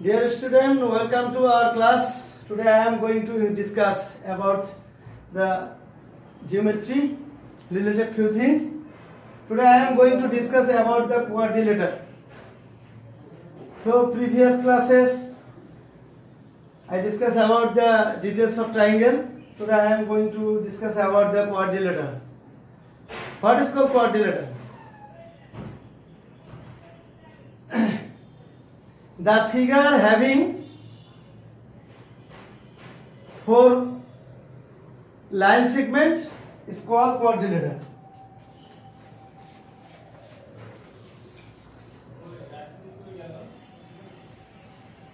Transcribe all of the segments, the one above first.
Dear student, welcome to our class. Today I am going to discuss about the geometry related few things. Today I am going to discuss about the quadrilateral. So previous classes I discussed about the details of triangle. Today I am going to discuss about the quadrilateral. What is called quadrilateral? The figure having four line segments is called quadrilateral.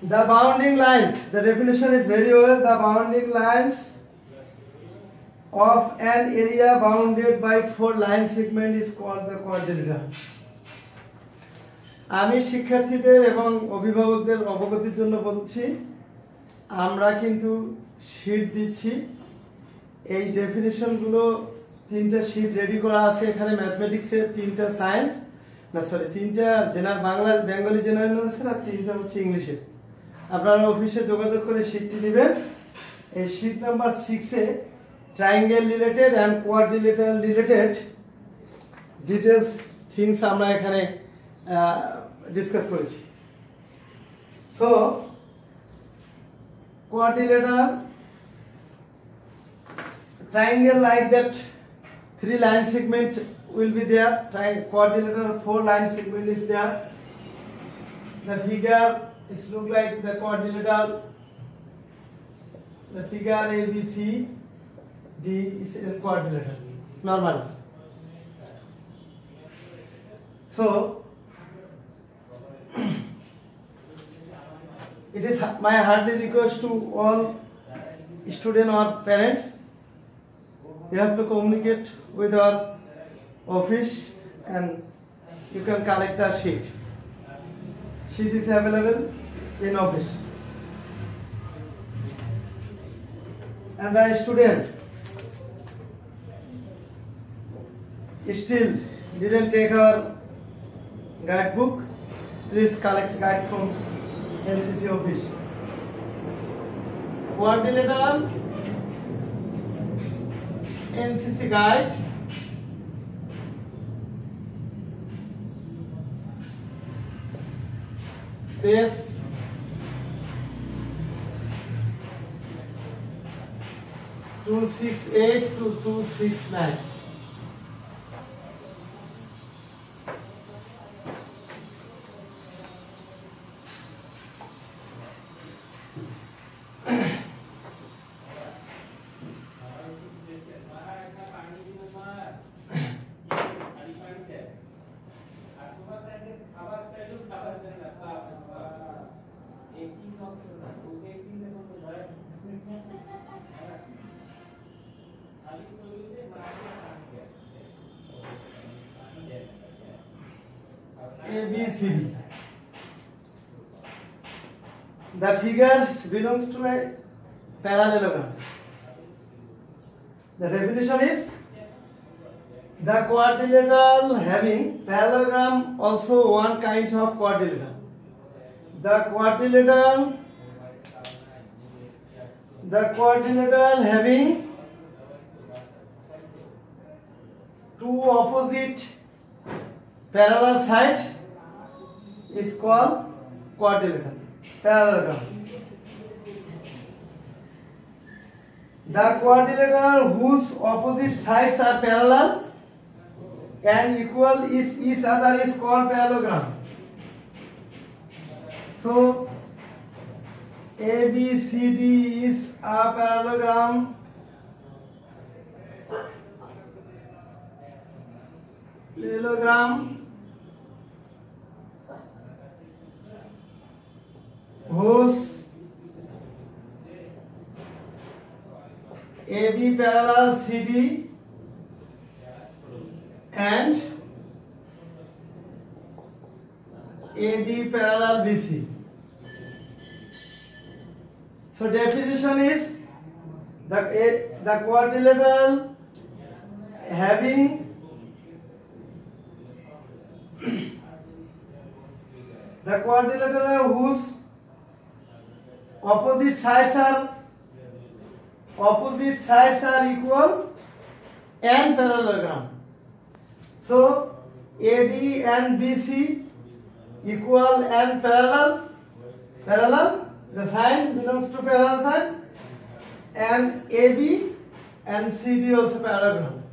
The bounding lines, the definition is very well. The bounding lines of an area bounded by four line segments is called the quadrilateral. আমি শিক্ষার্থীদের এবং অভিভাবকদের অবগতির জন্য বলছি, আমরা কিন্তু sheet দিচ্ছি। এই ডেফিনিশনগুলো তিনটা শীট রেডি করা আছে এখানে, ম্যাথমেটিক্সের তিনটা, সায়েন্স না সরি তিনটা বাংলা বেঙ্গলি জেনারেল নলেজের আর তিনটা হচ্ছে ইংলিশের। আপনারা অফিসে যোগাযোগ করে শীটটি নেবেন। এই শীট নাম্বার 6-এ triangle related and quadrilateral related details things আমরা এখানে ডিসকাস করেছি। So quadrilateral triangle like that, three line segment will be there. Quadrilateral four line segment is there. The figure is look like the quadrilateral. The figure ABC D is a quadrilateral normal. So it is my hearty request to all students or parents, you have to communicate with our office and you can collect the sheet. Sheet is available in office. And the student still didn't take our guidebook, please collect guide from NCC office. Quadrilateral NCC guide, page 268 to 269. ABCD. The figure belongs to a parallelogram. The definition is the quadrilateral having parallelogram, also one kind of quadrilateral. The quadrilateral having two opposite parallel sides is called quadrilateral. Parallelogram. The quadrilateral whose opposite sides are parallel and equal is each other is called parallelogram. So ABCD is a parallelogram. Parallelogram whose AB parallel CD and AD parallel BC. So definition is the quadrilateral having the quadrilateral whose opposite sides are equal and parallelogram. So AD and BC equal and parallel. The sign belongs to parallel sign, and AB and CD also parallelogram.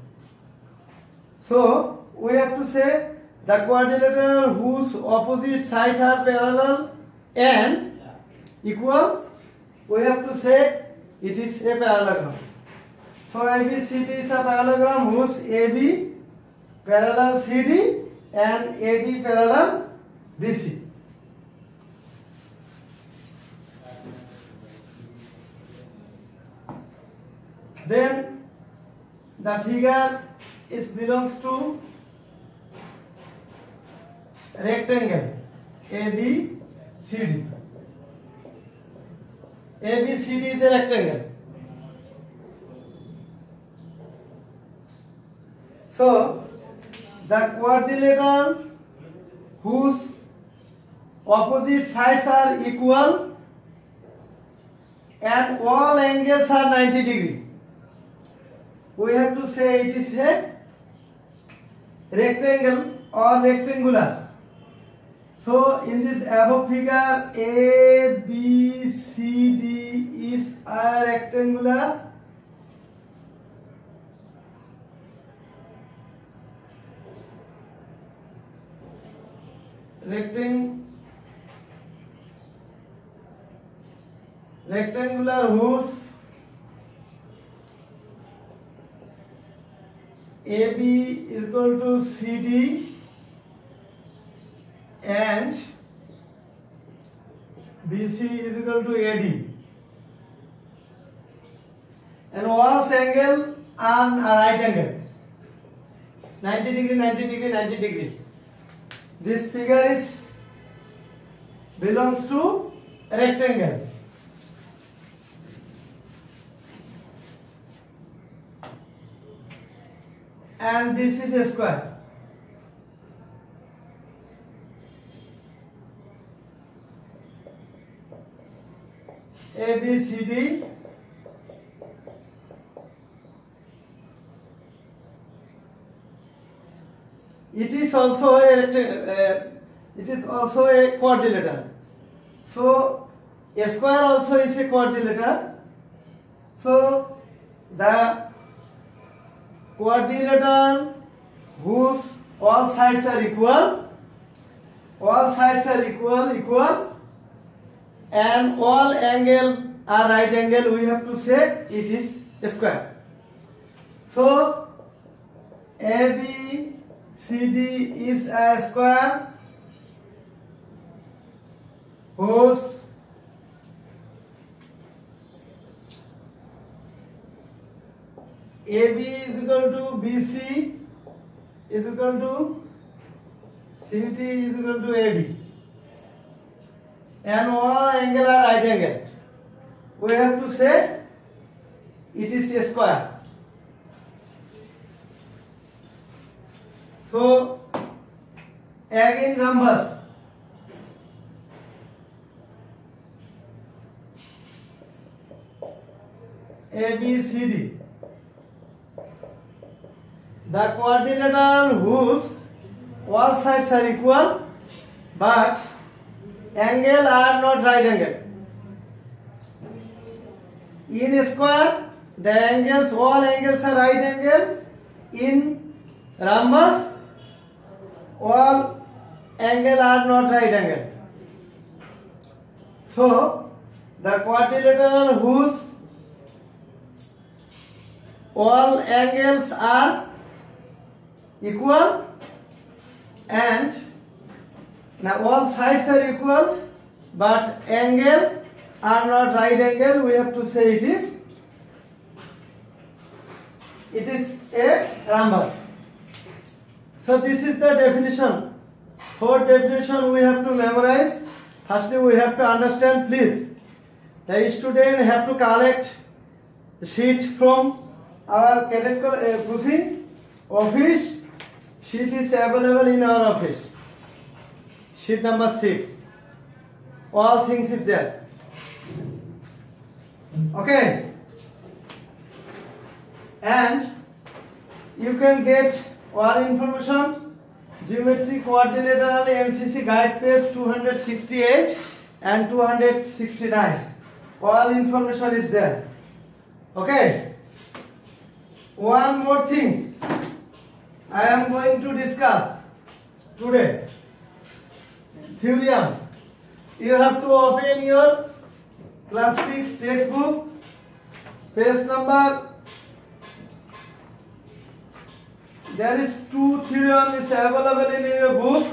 So we have to say the quadrilateral whose opposite sides are parallel and equal, we have to say it is a parallelogram. So ABCD is a parallelogram whose AB parallel CD and AD parallel BC. Then the figure belongs to rectangle ABCD. ABCD is a rectangle. So the quadrilateral whose opposite sides are equal and all angles are 90 degree, we have to say it is a rectangle or rectangular. So in this above figure, ABCD is a rectangular. Rectangular whose AB is equal to CD and BC is equal to AD, and all angle are a right angle, 90 degree, 90 degree, 90 degree. This figure belongs to rectangle. And this is a square. ABCD it is also a quadrilateral. So a square also is a quadrilateral. So the quadrilateral whose all sides are equal, and all angles are right angle, we have to say it is a square. So ABCD is a square whose AB is equal to BC is equal to CD is equal to AD, and all angle are right angle. We have to say it is a square. So again numbers. ABCD. The quadrilateral whose all sides are equal but angle are not right angle. In a square, the angles, all angles are right angle. In rhombus, all angle are not right angle. So the quadrilateral whose all angles are equal and now all sides are equal but angle are not right angle, we have to say it is a rhombus. So this is the definition. Fourth definition we have to memorize. Firstly we have to understand, please. The student have to collect the sheet from our cadet Kusi office. Sheet is available in our office. Sheet number 6. All things is there. Okay, and you can get all information, geometry quadrilateral NCC guide page 268 and 269. All information is there. Okay, one more thing I am going to discuss today. Theorem. You have to open your class 6 textbook, page number. There is 2 theorems available in your book,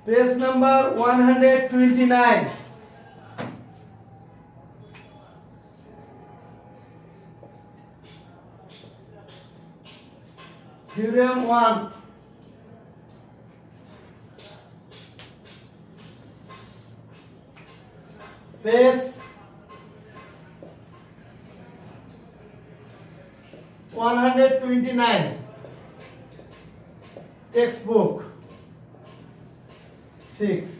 page number 129. Theorem 1. Page 129. Textbook 6.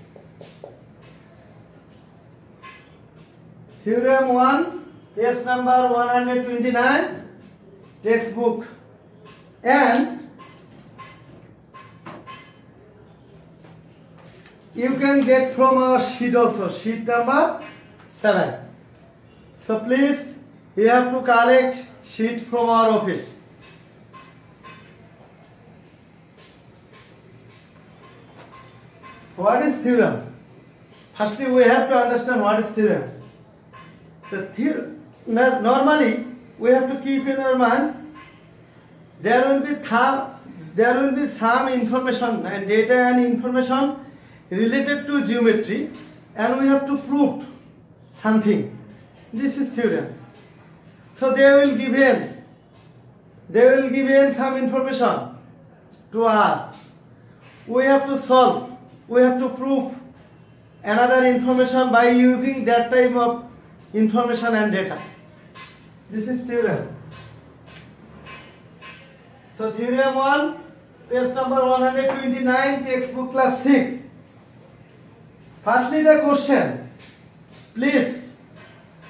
Theorem 1, page number 129, textbook. And you can get from our sheet also, sheet number 7. So please, you have to collect sheet from our office. What is theorem? Firstly, we have to understand what is theorem. The theorem, normally we have to keep in our mind, there will be some information and data and information related to geometry, and we have to prove something. This is theorem. So they will give in some information to us. We have to solve. We have to prove another information by using that type of information and data. This is theorem. So theorem 1, page number 129, textbook class 6. Firstly, the question. Please,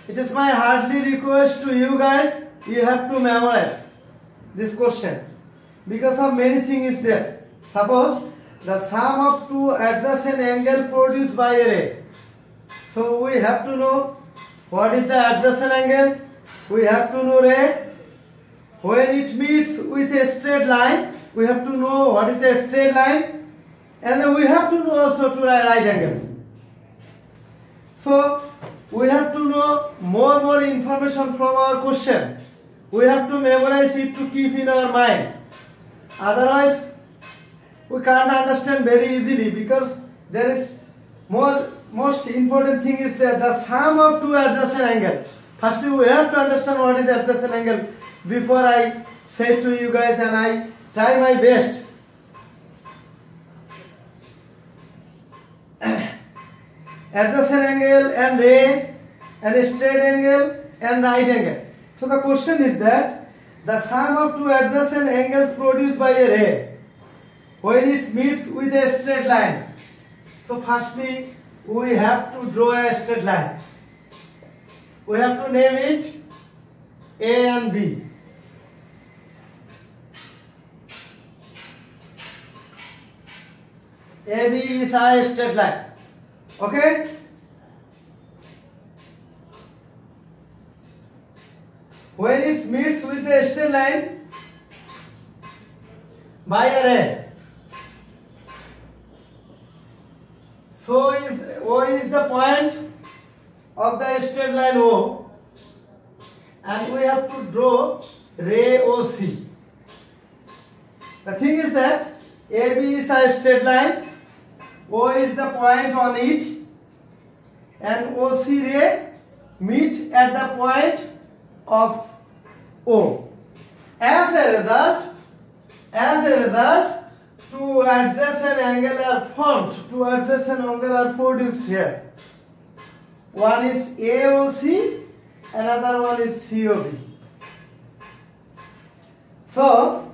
it is my heartily request to you guys, you have to memorize this question, because of many things is there. Suppose the sum of two adjacent angles produced by a ray. So we have to know what is the adjacent angle. We have to know ray. When it meets with a straight line, we have to know what is the straight line, and then we have to know also two right angles. So we have to know more information from our question. We have to memorize it to keep in our mind. Otherwise, we can't understand very easily, because there is most important thing is that the sum of two adjacent angles. Firstly, we have to understand what is adjacent angle before I say to you guys, and I try my best. Adjacent angle and ray, and a straight angle and right angle. So the question is that the sum of two adjacent angles produced by a ray, when it meets with a straight line. So firstly, we have to draw a straight line. We have to name it A and B. AB is a straight line. Okay? When it meets with a straight line by a ray, so O is the point of the straight line O, and we have to draw ray OC. The thing is that AB is a straight line, O is the point on it, and OC ray meet at the point of O. As a result, two adjacent angles are formed. Two adjacent angles are produced here. One is AOC, another one is COB. So,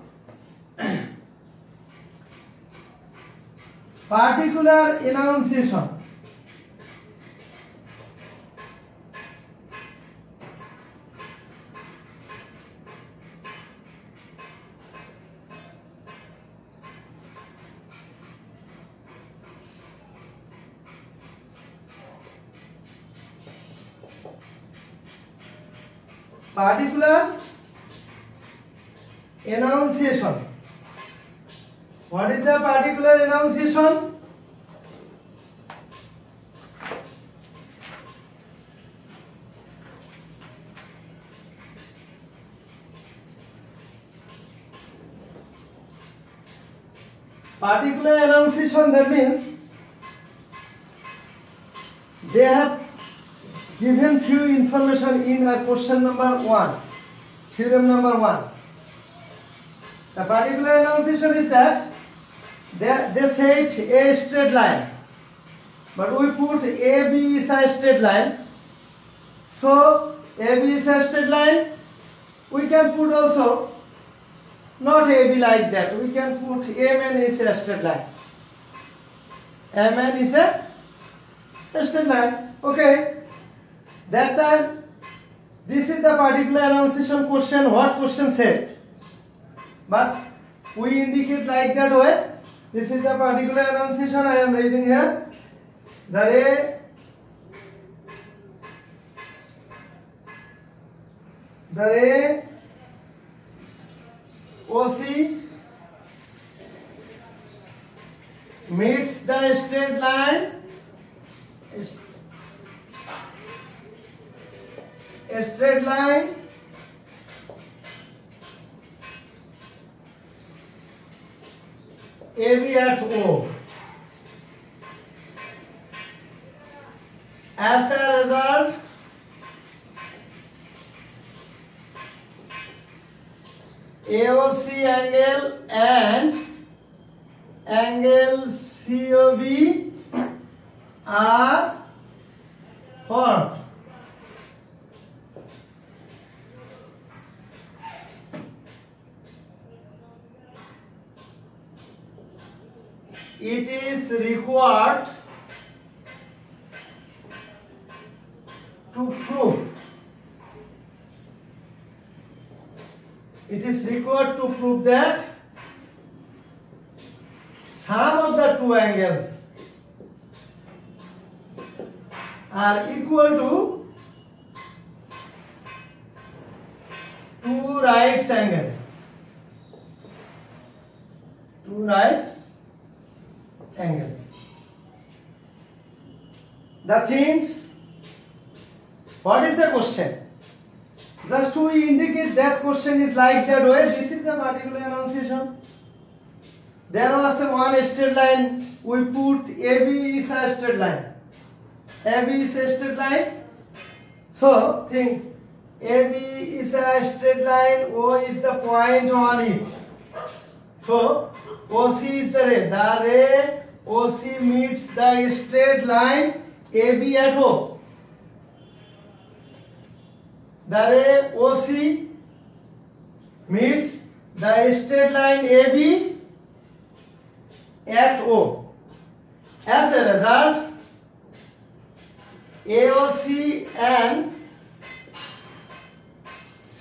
particular enunciation. particular enunciation. What is the particular enunciation? Particular enunciation, that means they have given few information in a question number 1, theorem number 1. The particular enunciation is that they said a straight line, but we put AB is a straight line. So AB is a straight line. We can put also not AB like that. We can put MN is a straight line. MN is a straight line. Okay. That time, this is the particular enunciation question. What question said? But we indicate like that way. This is the particular enunciation I am writing here. The OC meets the straight line. A straight line AB at O. As a result, AOC angle and angle COB are formed. It is required to prove. It is required to prove that sum of the two angles are equal to two right angles. Two right angles. The things. What is the question? Just to indicate that question is like that way. This is the particular enunciation. There was one straight line. We put AB is a straight line. AB is a straight line. So think AB is a straight line. O is the point on it. So OC is the ray. The ray OC meets the straight line AB at O. The ray OC meets the straight line AB at O. As a result, AOC and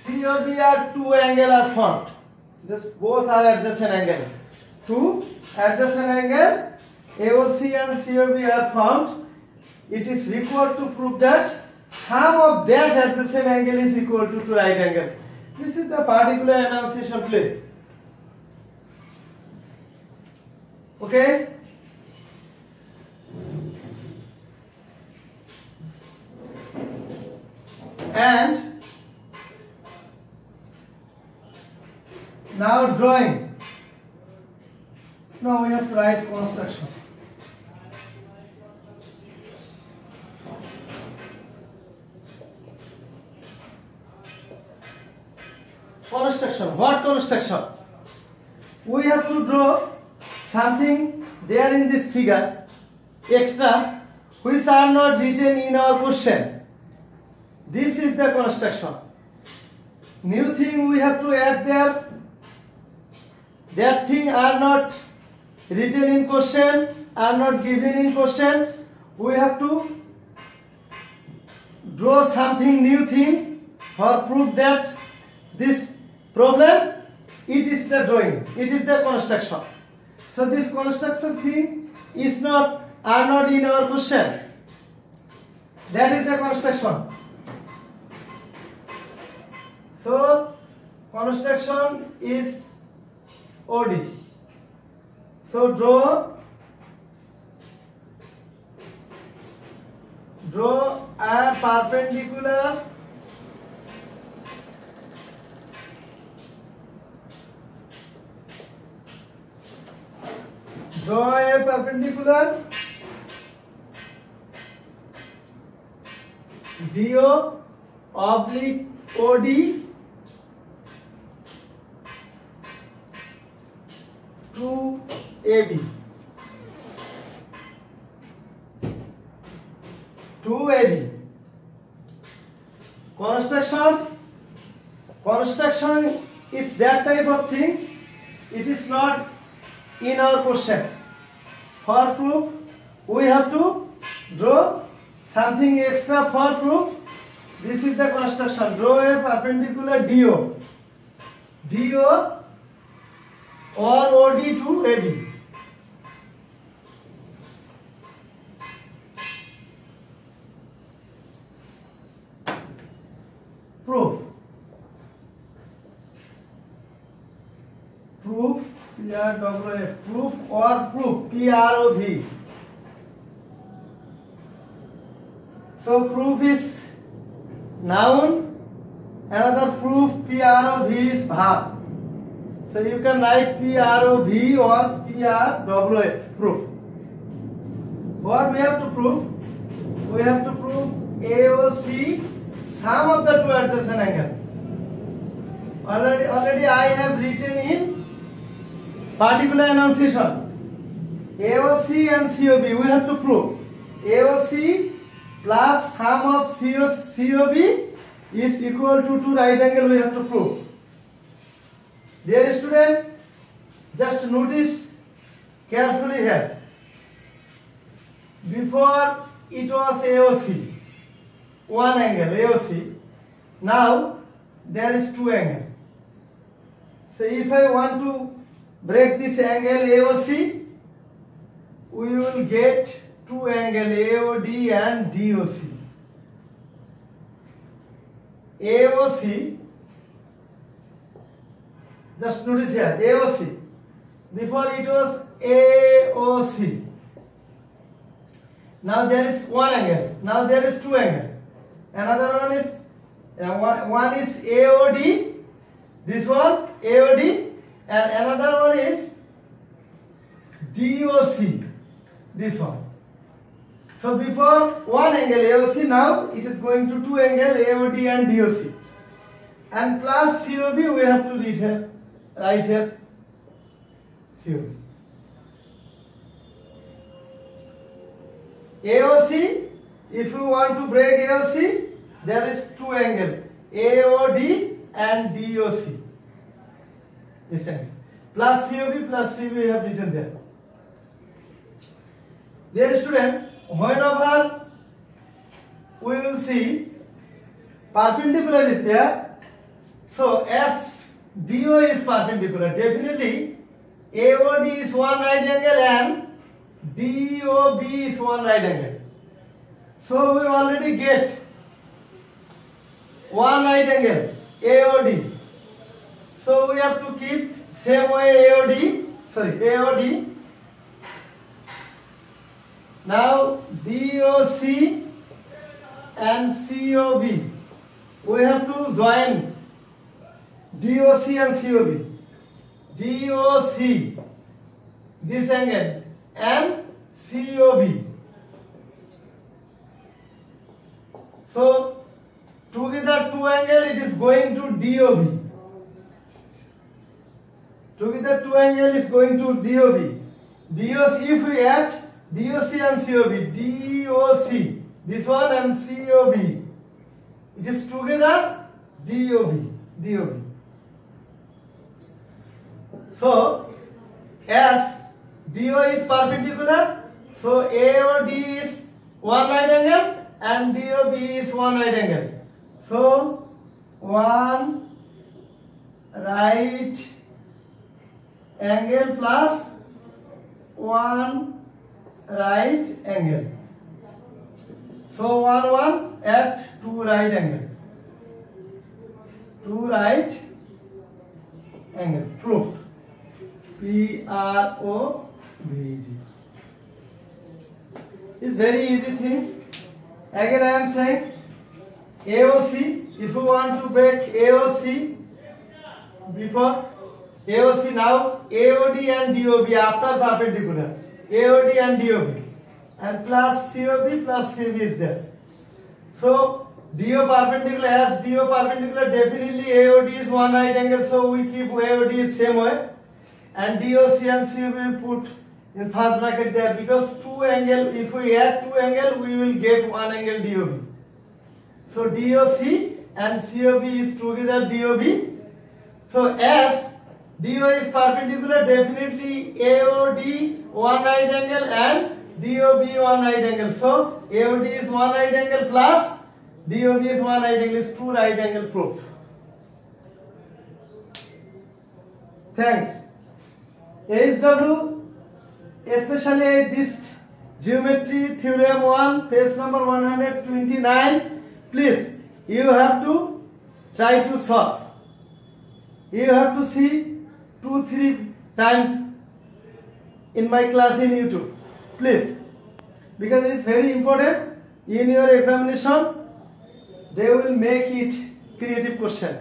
COB are two angles are formed. This both are adjacent angle. Two adjacent angle AOC and COB are formed. It is required to prove that sum of that adjacent angle is equal to two right angle. This is the particular enunciation, please. Okay? And now drawing. Now we have to write construction. Construction. What construction? We have to draw something there in this figure extra which are not written in our question. This is the construction. New thing we have to add there. That thing are not written in question, are not given in question. We have to draw something new thing for proof that this problem, it is the drawing, it is the construction. So this construction thing is not, are not in our question. That is the construction. So construction is OD. So draw a perpendicular DO oblique OD to AB. Construction is that type of things. It is not in our question. For proof, we have to draw something extra for proof. This is the construction. Draw a perpendicular DO or OD to AB. Proof PROV. So proof is noun, another proof PROV is verb. So you can write PROV or PROV. Proof. What we have to prove? We have to prove AOC, sum of the two adjacent angles. Already I have written in particular enunciation. AOC and COB we have to prove. AOC plus sum of COB is equal to two right angle, we have to prove. Dear student, just notice carefully here. Before it was AOC, one angle AOC. Now there is two angle. So if I want to break this angle AOC, we will get two angle AOD and DOC. AOC, just notice here, AOC. Before it was AOC. Now there is one angle. Now there is two angle. Another one is AOD. This one AOD, and another one is DOC. This one. So before one angle AOC, now it is going to two angle AOD and DOC. And plus COB we have to write here COB. AOC, if you want to break AOC, there is two angle AOD and DOC. This angle. Plus COB we have written there. Dear student, whenever we will see perpendicular is there, so as DO is perpendicular, definitely AOD is one right angle and DOB is one right angle. So we already get one right angle AOD. So we have to keep same way AOD. Now DOC and COB, we have to join DOC and COB. DOC, this angle, and COB. So together two angle, it is going to DOB. Together two angle is going to DOB. DOC, if we add DOC and COB, DOC, this one and COB, it is together DOB. So as DO is perpendicular, so AOD is one right angle and DOB is one right angle. So one right angle plus one right angle. So 1 at two right angle. two right angles. Proved. P-R-O-V-E-D. It's very easy things. Again I am saying AOC. If you want to break AOC before AOC, now AOD and DOB after perpendicular. AOD and DOB and plus COB plus CB is there. So DO perpendicular, as DO perpendicular, definitely AOD is one right angle, so we keep AOD same way, and DOC and COB we put in first bracket there, because two angle, if we add two angle we will get one angle DOB. So DOC and COB is together DOB. So as DO is perpendicular, definitely AOD one right angle and DOB one right angle. So AOD is one right angle plus DOB is one right angle, is two right angle proved. Thanks. HW, especially this geometry theorem 1, page number 129. Please, you have to try to solve. You have to see 2-3 times in my class in YouTube. Please, because it is very important. In your examination, they will make it creative question.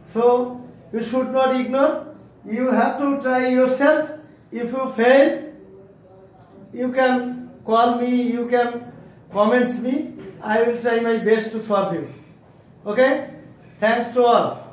So you should not ignore. You have to try yourself. If you fail, you can call me, you can comment me. I will try my best to solve you. Okay? Thanks to all.